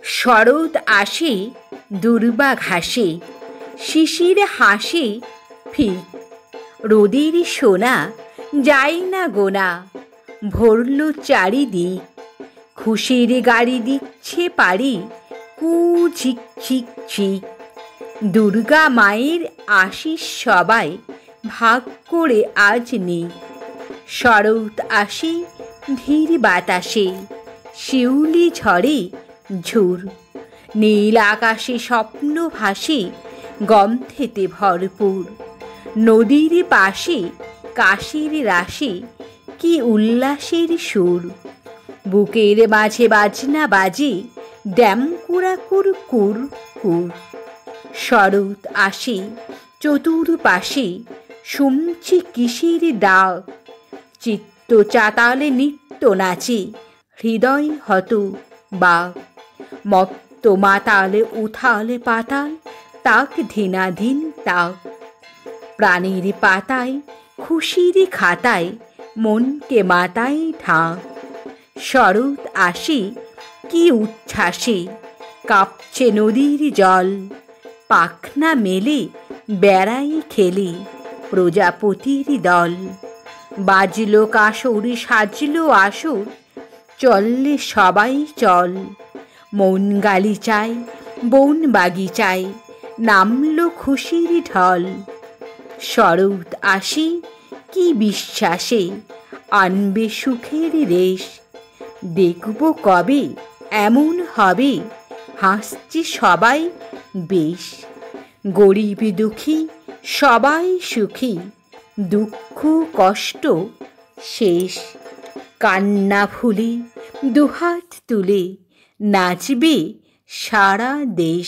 শরৎ আসে দুর্বা ঘাসে, শিশির হাসে ফিক, রোদের সোনা যায় না গোনা, ভরল চারিদিক। খুশির গাড়ি দিচ্ছে পারি, কু ঝিক ঝিক ঝিক। দুর্গা মায়ের আশিস সবাই ভাগ করে আজ নিক। শরৎ আসে ধীর বাতাসে, শিউলি ঝরে ঝুর। নীল আকাশে স্বপ্ন ভাসে, গন্ধেতে ভরপুর। নদীর পাশে কাশির রাশে, কি উল্লাসের সুর। বুকের মাঝে বাজনা বাজে, ড্যামকুড়া কুর কুর কুর। শরৎ আসে চতুর্পাশে, শুনছি কিসের ডাক। চিত্ত চাতালে নিত্য নাচে, হৃদয় হত বাক। মত্ত মাতালে উথালে পাতাল, তাক ধীনাধীন তাক। প্রাণীর পাতায় খুশির খাতায়, মনকে মাতায় ঢাক। শরৎ আসে কি উচ্ছ্বাসে, কাঁপছে নদীর জল। পাখনা মেলে বেড়াই খেলে, প্রজাপতির দল। বাজলো কাসর সাজলো আসর, চললে সবাই চল। মন গালিচায় বন বাগিচায়, নামলো খুশির ঢল। শরৎ আসে কি বিশ্বাসে, আনবে সুখের রেশ। দেখব কবে এমন হবে, হাসছে সবাই বেশ। গরিব দুঃখী সবাই সুখী, দুঃখ কষ্ট শেষ। কান্না ভুলে দুহাত তুলে, নাচবে সারা দেশ।